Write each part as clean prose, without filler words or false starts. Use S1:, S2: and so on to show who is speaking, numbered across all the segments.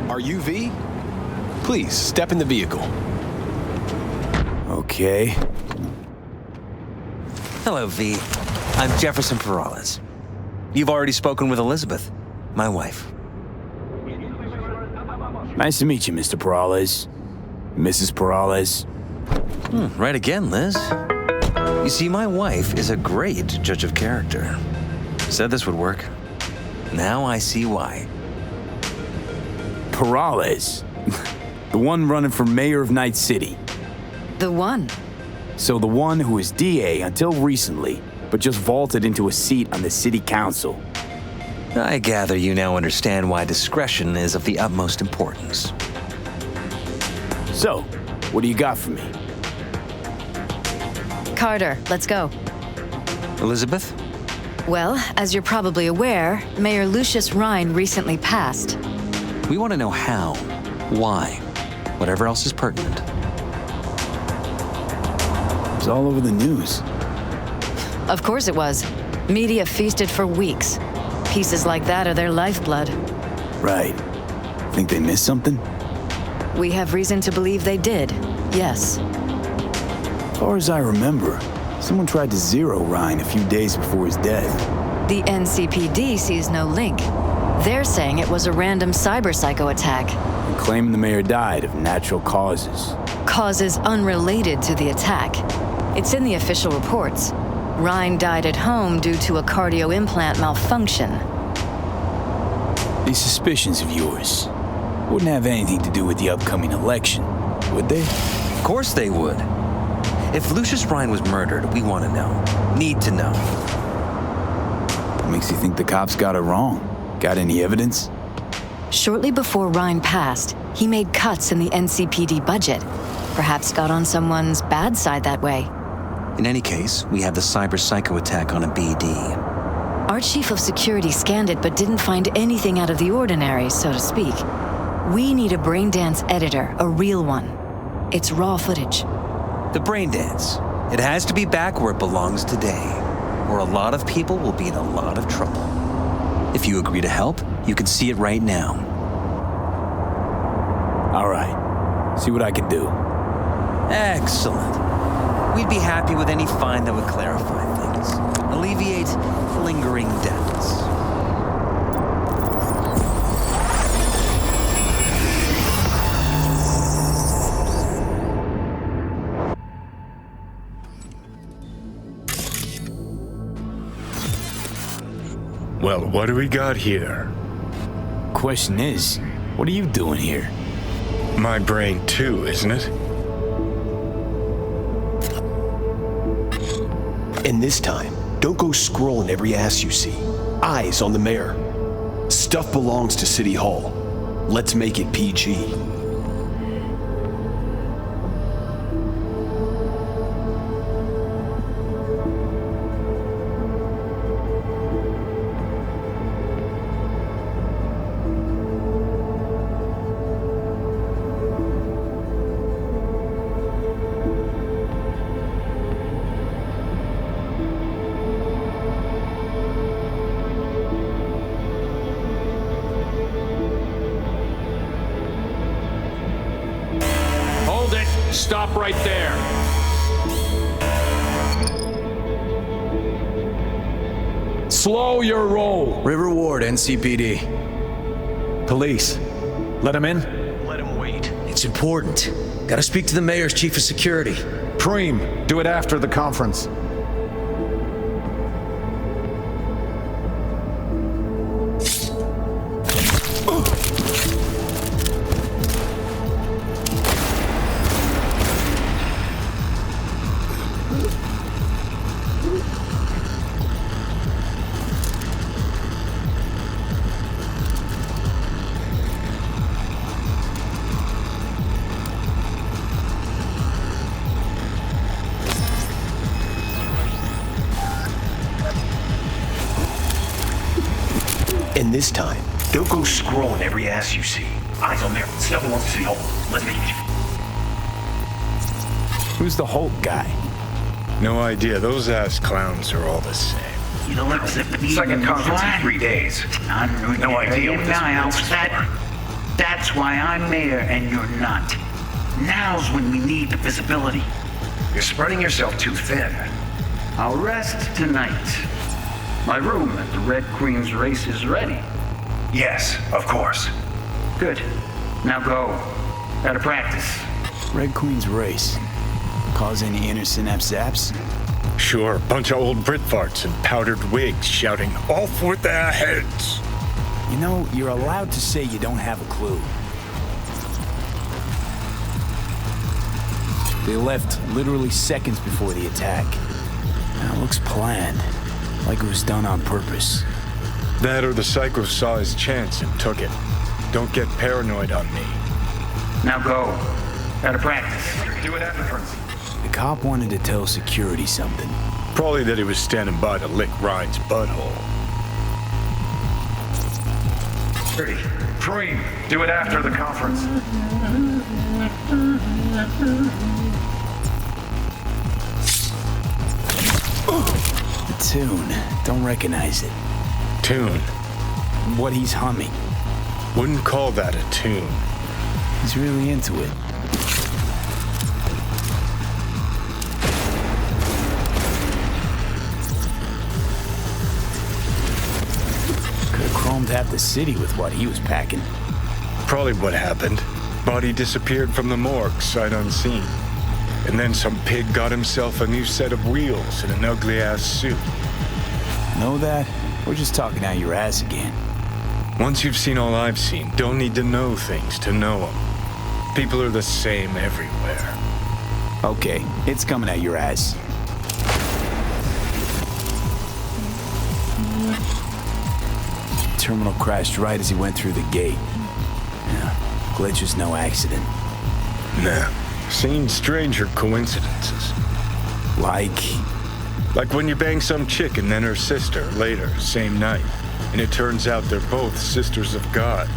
S1: Are you V? Please, step in the vehicle.
S2: Okay.
S3: Hello, V. I'm Jefferson Perales. You've already spoken with Elizabeth, my wife.
S2: Nice to meet you, Mr. Perales. Mrs. Perales.
S3: Right again, Liz. You see, my wife is a great judge of character. Said this would work. Now I see why.
S2: Perales. The one running for mayor of Night City.
S4: The one.
S2: So the one who was DA until recently, but just vaulted into a seat on the city council.
S3: I gather you now understand why discretion is of the utmost importance.
S2: So, what do you got for me?
S4: Carter, let's go.
S3: Elizabeth?
S4: Well, as you're probably aware, Mayor Lucius Rhine recently passed.
S3: We want to know how, why, whatever else is pertinent.
S2: It's all over the news.
S4: Of course it was. Media feasted for weeks. Pieces like that are their lifeblood.
S2: Right. Think they missed something?
S4: We have reason to believe they did, yes.
S2: As far as I remember, someone tried to zero Ryan a few days before his death.
S4: The NCPD sees no link. They're saying it was a random cyber-psycho attack.
S2: And claiming the mayor died of natural causes.
S4: Causes unrelated to the attack. It's in the official reports. Ryan died at home due to a cardio implant malfunction.
S2: These suspicions of yours wouldn't have anything to do with the upcoming election, would they?
S3: Of course they would. If Lucius Rhine was murdered, we want to know. Need to know.
S2: What makes you think the cops got it wrong? Got any evidence?
S4: Shortly before Ryan passed, he made cuts in the NCPD budget. Perhaps got on someone's bad side that way.
S3: In any case, we have the cyber-psycho attack on a BD.
S4: Our chief of security scanned it but didn't find anything out of the ordinary, so to speak. We need a braindance editor, a real one. It's raw footage.
S3: The brain dance. It has to be back where it belongs today, or a lot of people will be in a lot of trouble. If you agree to help, you can see it right now.
S2: All right. See what I can do.
S3: Excellent. We'd be happy with any find that would clarify things, alleviate lingering doubts.
S5: Well, what do we got here?
S2: Question is, what are you doing here?
S5: My brain too, isn't it?
S1: And this time, don't go scrolling every ass you see. Eyes on the mayor. Stuff belongs to City Hall. Let's make it PG.
S6: Stop right there. Slow your roll.
S7: River Ward, NCPD.
S6: Police, let him in.
S1: Let him wait.
S7: It's important. Gotta speak to the mayor's chief of security.
S6: Preem, do it after the conference.
S1: And this time, don't go scrolling every ass you see. Eyes on there. Stuff belongs to City Hall. Let's make it.
S2: Who's the Hulk guy?
S5: No idea. Those ass clowns are all the same.
S1: Second conference in 3 days. No idea what this is.
S8: That's why I'm mayor and you're not. Now's when we need the visibility. You're spreading yourself too thin. I'll rest tonight. My room at the Red Queen's race is ready. Yes, of course. Good. Now go. Gotta practice.
S2: Red Queen's race. Cause any inner synapse zaps?
S5: Sure, bunch of old Brit farts in powdered wigs shouting, "Off with their heads!"
S2: You know, you're allowed to say you don't have a clue. They left literally seconds before the attack. Now, it looks planned, like it was done on purpose.
S5: That or the psycho saw his chance and took it. Don't get paranoid on me.
S8: Now go. Gotta practice. Do it afterwards.
S2: The cop wanted to tell security something.
S5: Probably that he was standing by to lick Ryan's butthole.
S6: Preem, do it after the conference.
S2: The tune. Don't recognize it.
S5: Tune.
S2: What he's humming.
S5: Wouldn't call that a tune.
S2: He's really into it. Could have chromed half the city with what he was packing.
S5: Probably what happened. Body disappeared from the morgue, sight unseen. And then some pig got himself a new set of wheels and an ugly-ass suit.
S2: Know that? We're just talking out your ass again.
S5: Once you've seen all I've seen, don't need to know things to know them. People are the same everywhere.
S2: Okay, it's coming out your ass. Terminal crashed right as he went through the gate. Yeah, glitch was no accident.
S5: Nah, seen stranger coincidences. Like when you bang some chick and then her sister later, same night. And it turns out they're both sisters of God.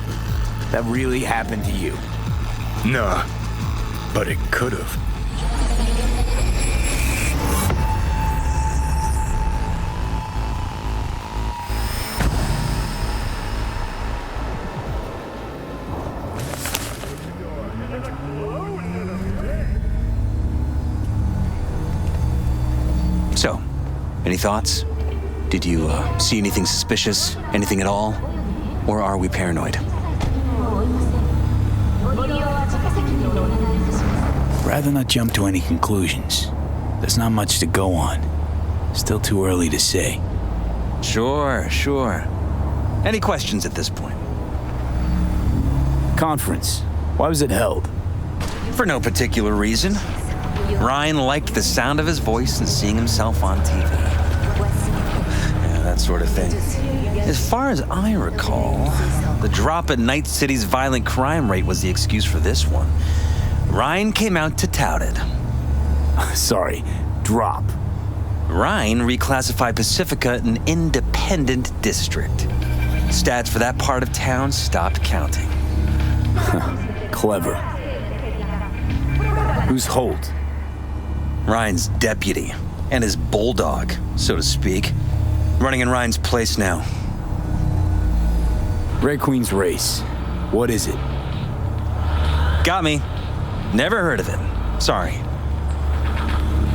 S2: That really happened to you?
S5: Nah, but it could have.
S3: So, any thoughts? Did you see anything suspicious? Anything at all? Or are we paranoid?
S2: Rather not jump to any conclusions. There's not much to go on. Still too early to say.
S3: Sure. Any questions at this point?
S2: Conference. Why was it held?
S3: For no particular reason. Ryan liked the sound of his voice and seeing himself on TV. Yeah, that sort of thing. As far as I recall, the drop in Night City's violent crime rate was the excuse for this one. Ryan came out to tout it.
S2: Sorry, drop.
S3: Ryan reclassified Pacifica an independent district. Stats for that part of town stopped counting.
S2: Clever. Who's Holt?
S3: Ryan's deputy, and his bulldog, so to speak. Running in Ryan's place now.
S2: Red Queen's race. What is it?
S3: Got me. Never heard of it. Sorry.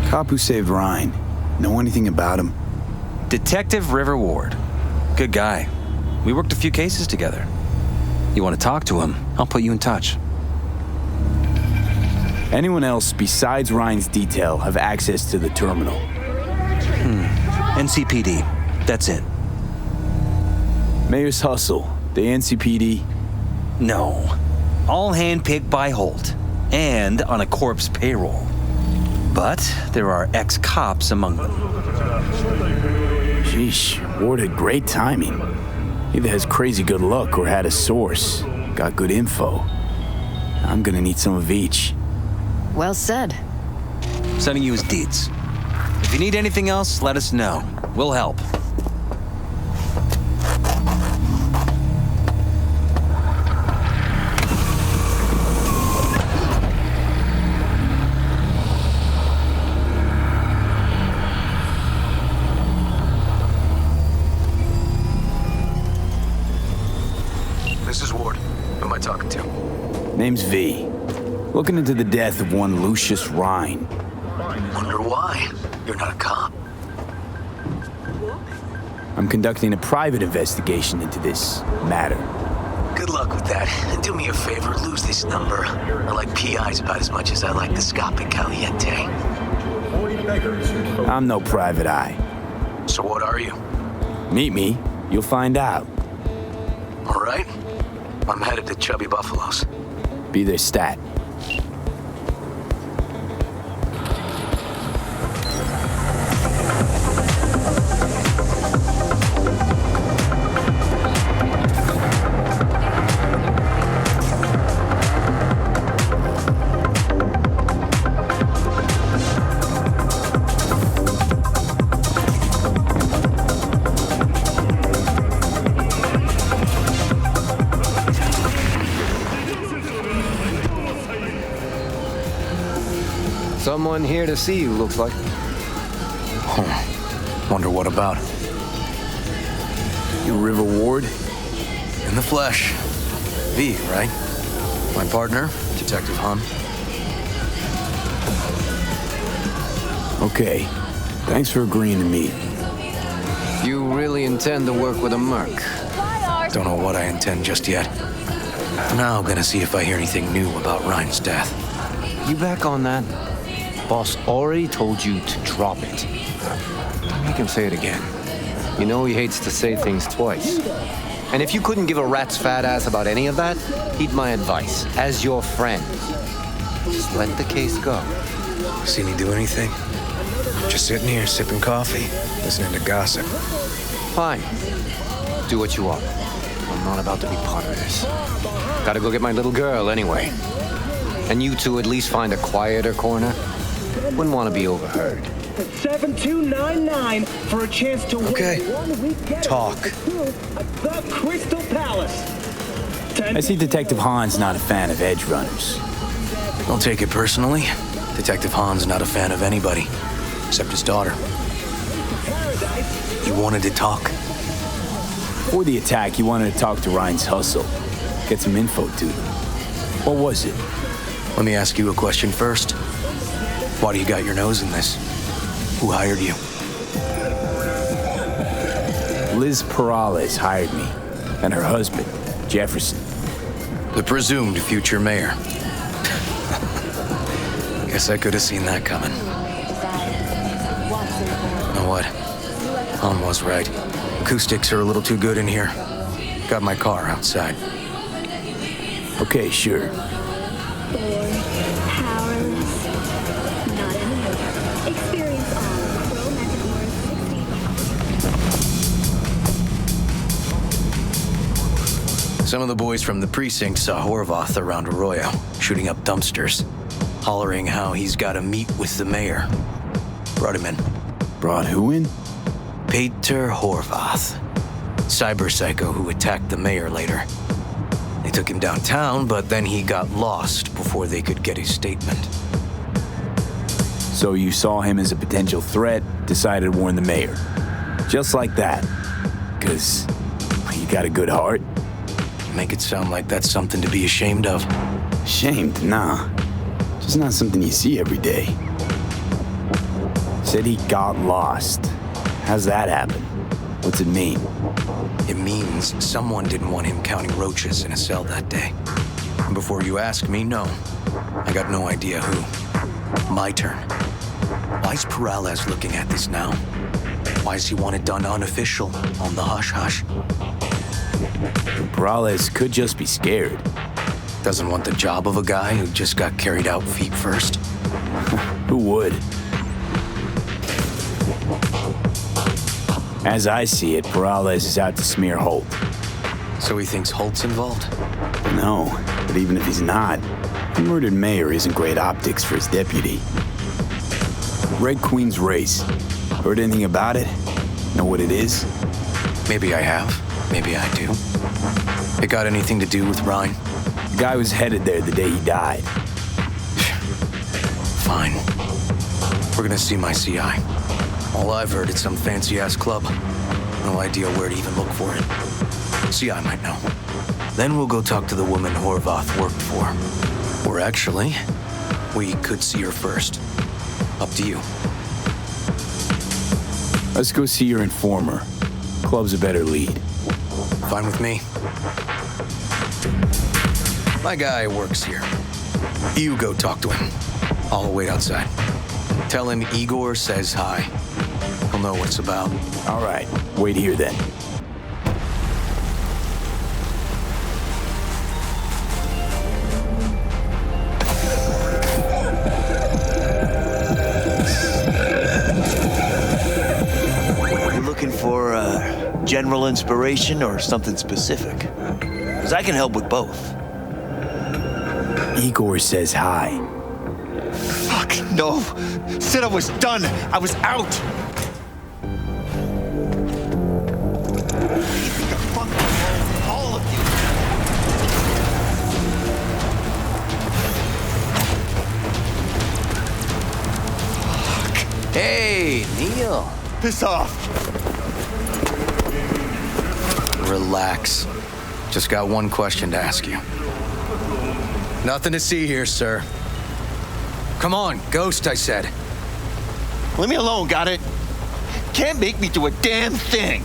S2: Cop who saved Ryan. Know anything about him?
S3: Detective River Ward. Good guy. We worked a few cases together. You want to talk to him? I'll put you in touch.
S2: Anyone else besides Ryan's detail have access to the terminal?
S3: NCPD. That's it.
S2: Mayor's hustle. The NCPD?
S3: No. All handpicked by Holt. And on a corpse payroll. But there are ex-cops among them.
S2: Sheesh, Ward had great timing. Either has crazy good luck or had a source. Got good info. I'm gonna need some of each.
S4: Well said.
S3: Sending you his deeds. If you need anything else, let us know. We'll help.
S9: This is Ward. Who am I talking to?
S2: Name's V. Looking into the death of one Lucius Rhine.
S7: Wonder why? You're not a cop.
S2: I'm conducting a private investigation into this matter.
S7: Good luck with that. And do me a favor, lose this number. I like PIs about as much as I like the Scope Caliente.
S2: I'm no private eye.
S7: So what are you?
S2: Meet me, you'll find out.
S7: All right. I'm headed to Chubby Buffalo's.
S2: Be their stat.
S9: Someone here to see you, looks like.
S7: Wonder what about?
S2: You River Ward?
S7: In the flesh. V, right? My partner, Detective Hahn.
S2: Okay. Thanks for agreeing to meet.
S9: You really intend to work with a merc?
S7: Don't know what I intend just yet. For now, I'm gonna see if I hear anything new about Ryan's death.
S9: You back on that? Boss already told you to drop it. Make him say it again. You know he hates to say things twice. And if you couldn't give a rat's fat ass about any of that, heed my advice, as your friend. Just let the case go.
S7: See me do anything? Just sitting here, sipping coffee, listening to gossip.
S9: Fine. Do what you want. I'm not about to be part of this. Gotta go get my little girl anyway. And you two at least find a quieter corner. Wouldn't want to be overheard.
S10: 7299 for a chance to
S7: Okay.
S10: win 1 week getaway
S7: Talk.
S10: to the Crystal Palace.
S2: I see Detective Hahn's not a fan of edge runners.
S7: Don't take it personally. Detective Hahn's not a fan of anybody, except his daughter. You wanted to talk?
S2: Before the attack, you wanted to talk to Ryan's hustle. Get some info to them. What was it?
S7: Let me ask you a question first. Why do you got your nose in this? Who hired you?
S2: Liz Perales hired me, and her husband, Jefferson.
S7: The presumed future mayor. Guess I could have seen that coming. You know what? Hahn was right. Acoustics are a little too good in here. Got my car outside.
S2: Okay, sure. Some of the boys from the precinct saw Horvath around Arroyo, shooting up dumpsters, hollering how he's got to meet with the mayor. Brought him in.
S11: Brought who in?
S7: Peter Horvath, cyber psycho who attacked the mayor later. They took him downtown, but then he got lost before they could get his statement.
S2: So you saw him as a potential threat, decided to warn the mayor. Just like that. 'Cause you got a good heart.
S7: Make it sound like that's something to be ashamed of.
S11: Ashamed? Nah. Just not something you see every day.
S2: Said he got lost. How's that happen? What's it mean?
S7: It means someone didn't want him counting roaches in a cell that day. And before you ask me, no. I got no idea who. My turn. Why's Perales looking at this now? Why does he want it done unofficial, on the hush-hush?
S2: Perales could just be scared.
S7: Doesn't want the job of a guy who just got carried out feet first?
S2: Who would? As I see it, Perales is out to smear Holt.
S7: So he thinks Holt's involved?
S11: No, but even if he's not, the murdered mayor isn't great optics for his deputy. Red Queen's race. Heard anything about it? Know what it is?
S7: Maybe I have. Maybe I do. It got anything to do with Ryan?
S2: The guy was headed there the day he died.
S7: Fine. We're gonna see my CI. All I've heard is some fancy-ass club. No idea where to even look for it. CI might know.
S2: Then we'll go talk to the woman Horvath worked for. Or actually, we could see her first. Up to you.
S11: Let's go see your informer. Club's a better lead.
S2: Fine with me. My guy works here. You go talk to him. I'll wait outside. Tell him Igor says hi. He'll know what it's about.
S11: All right, wait here then.
S12: You looking for general inspiration or something specific? Because I can help with both.
S11: Igor says hi.
S12: Fuck, no. Said I was done. I was out. Leave the fuck alone, all of you. Fuck.
S2: Hey, Neil.
S12: Piss off.
S2: Relax. Just got one question to ask you. Nothing to see here, sir. Come on, Ghost, I said.
S12: Leave me alone, got it? Can't make me do a damn thing.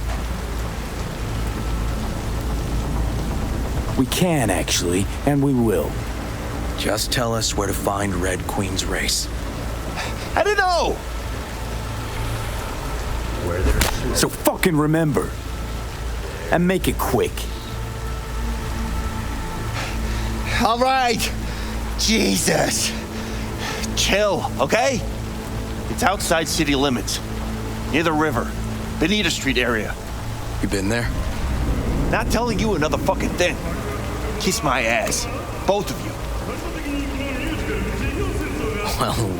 S11: We can, actually, and we will.
S2: Just tell us where to find Red Queen's race.
S12: I don't know.
S11: So fucking remember. And make it quick.
S12: All right. Jesus. Chill, okay? It's outside city limits. Near the river. Benita Street area.
S2: You been there?
S12: Not telling you another fucking thing. Kiss my ass. Both of you.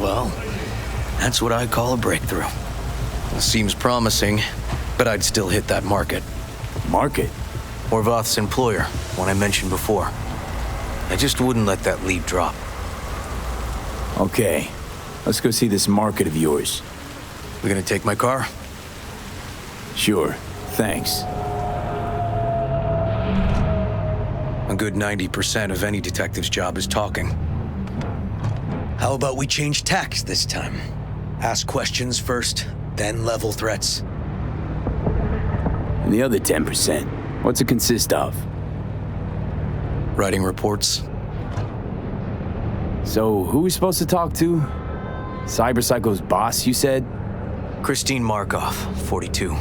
S2: Well. That's what I call a breakthrough. Seems promising, but I'd still hit that market.
S11: Market?
S2: Horvath's employer, one I mentioned before. I just wouldn't let that lead drop.
S11: Okay, let's go see this market of yours.
S2: We gonna take my car?
S11: Sure, thanks.
S2: A good 90% of any detective's job is talking. How about we change tacks this time? Ask questions first, then level threats.
S11: And the other 10%, what's it consist of?
S2: Writing reports.
S11: So, who are we supposed to talk to? Cyberpsycho's boss, you said?
S2: Christine Markov, 42.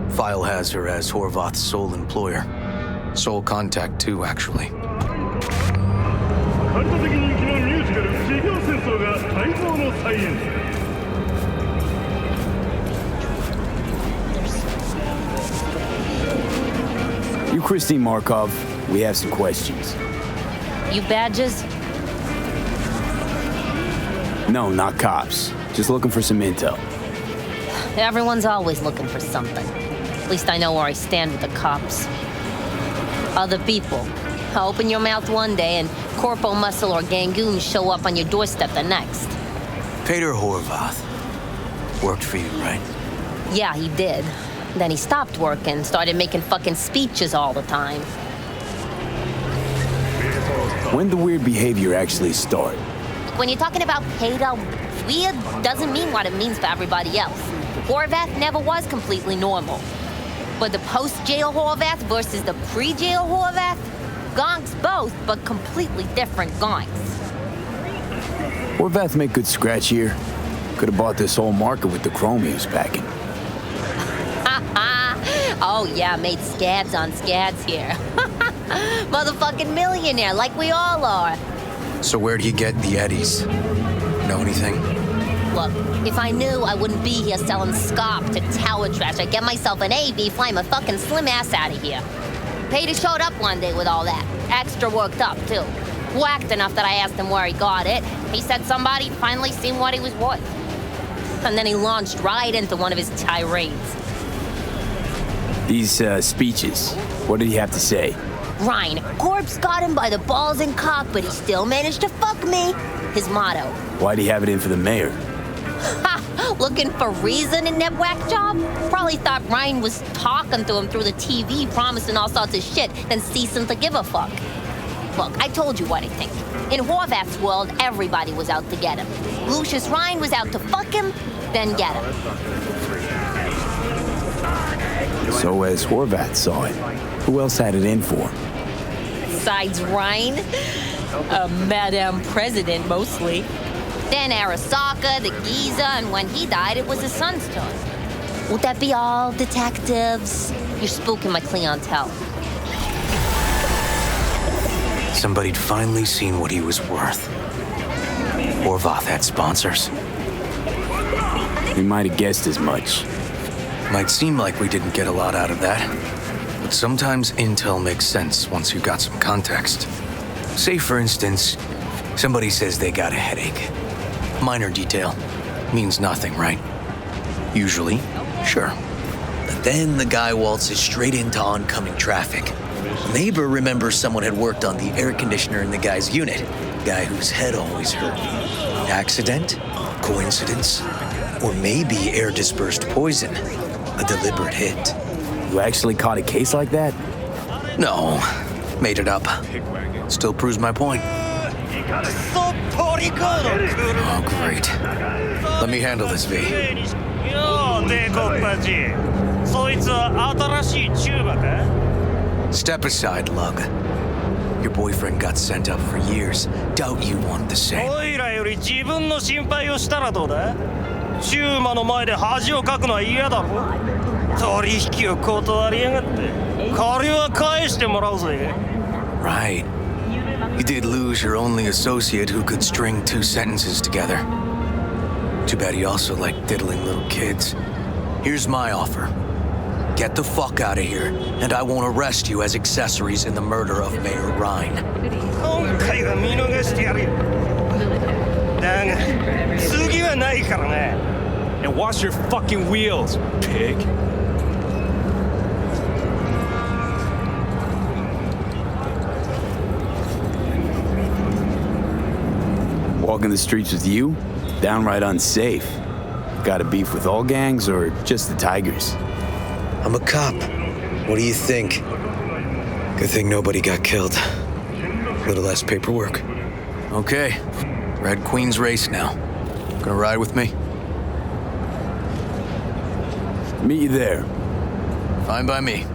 S2: File has her as Horvath's sole employer. Sole contact, too, actually.
S11: You, Christine Markov, we have some questions.
S13: You badges?
S11: No, not cops. Just looking for some intel.
S13: Everyone's always looking for something. At least I know where I stand with the cops. Other people. Open your mouth one day and Corpo Muscle or Gangoon show up on your doorstep the next.
S2: Peter Horvath. Worked for you, right?
S13: Yeah, he did. Then he stopped working, started making fucking speeches all the time.
S11: When did the weird behavior actually start?
S13: When you're talking about Peter, weird doesn't mean what it means for everybody else. Horvath never was completely normal. But the post-jail Horvath versus the pre-jail Horvath? Gonks both, but completely different gonks.
S11: Horvath make good scratch here. Could have bought this whole market with the chrome he was packing.
S13: Oh yeah, made scads on scads here. Motherfucking millionaire, like we all are.
S2: So where'd he get the eddies? Know anything?
S13: Look, if I knew, I wouldn't be here selling scop to tower trash. I'd get myself an AV, fly my fucking slim ass out of here. Peter showed up one day with all that. Extra worked up, too. Whacked enough that I asked him where he got it. He said somebody finally seen what he was worth. And then he launched right into one of his tirades.
S11: These, speeches, what did he have to say?
S13: Ryan, Corpse got him by the balls and cock, but he still managed to fuck me. His motto.
S11: Why'd he have it in for the mayor?
S13: Ha! Looking for reason in that whack job? Probably thought Ryan was talking to him through the TV, promising all sorts of shit, then ceasing to give a fuck. Look, I told you what I think. In Horvath's world, everybody was out to get him. Lucius Ryan was out to fuck him, then get him.
S11: So as Horvath saw it, who else had it in for?
S13: Besides Ryan, a Madame President mostly. Then Arasaka, the Giza, and when he died, it was his son's turn. Would that be all, detectives? You're spooking my clientele.
S7: Somebody'd finally seen what he was worth. Horvath had sponsors.
S11: We might have guessed as much.
S7: Might seem like we didn't get a lot out of that, but sometimes intel makes sense once you got some context. Say, for instance, somebody says they got a headache. Minor detail. Means nothing, right? Usually, sure. But then the guy waltzes straight into oncoming traffic. Neighbor remembers someone had worked on the air conditioner in the guy's unit. Guy whose head always hurt. Accident? Coincidence? Or maybe air-dispersed poison. A deliberate hit.
S11: You actually caught a case like that?
S7: No. Made it up. Still proves my point. Oh, great. Let me handle this, V. Step aside, Lug. Your boyfriend got sent up for years. Doubt you want the same. Right. You did lose your only associate who could string 2 sentences together. Too bad he also liked diddling little kids. Here's my offer. Get the fuck out of here, and I won't arrest you as accessories in the murder of Mayor Ryan.
S14: And wash your fucking wheels, pig.
S11: Walking the streets with you? Downright unsafe. Got a beef with all gangs or just the Tigers?
S7: I'm a cop. What do you think? Good thing nobody got killed. Little less paperwork. Okay, Red Queen's race now. Gonna ride with me?
S11: Meet you there.
S7: Fine by me.